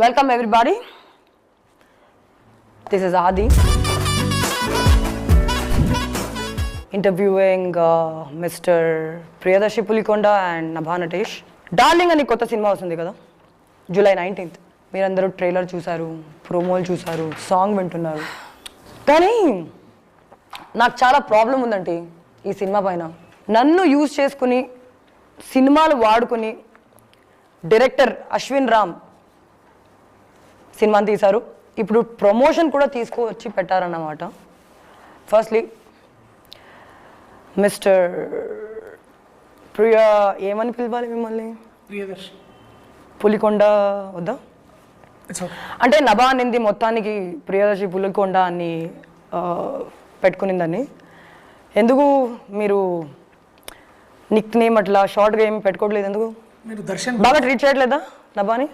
Welcome everybody. This is Adi interviewing Mr. Priyadashi Pulikonda and Nabha Natesh. Darling అని కొత్త cinema వస్తుంది కదా July 19th. మీరందరూ trailer చూసారు, ప్రోమోలు చూసారు, సాంగ్ వింటున్నారు. కానీ నాకు చాలా ప్రాబ్లం ఉందండి ఈ సినిమా పైన. నన్ను యూజ్ చేసుకుని సినిమాలు వాడుకుని డైరెక్టర్ అశ్విన్ రామ్ సినిమాని తీశారు. ఇప్పుడు ప్రమోషన్ కూడా తీసుకువచ్చి పెట్టారన్నమాట. ఫస్ట్లీ మిస్టర్ ప్రియా ఏమని పిలవాలి మిమ్మల్ని? ప్రియదర్శి పులికొండ వద్దా? అంటే నభా అనింది మొత్తానికి ప్రియదర్శి పులికొండ అని పెట్టుకునిందని. ఎందుకు మీరు నిక్ నేమ్ అట్లా షార్ట్గా ఏమి పెట్టుకోవట్లేదు? ఎందుకు మీరు దర్శన్ బాగా ట్రీట్ చేయట్లేదా నభాని?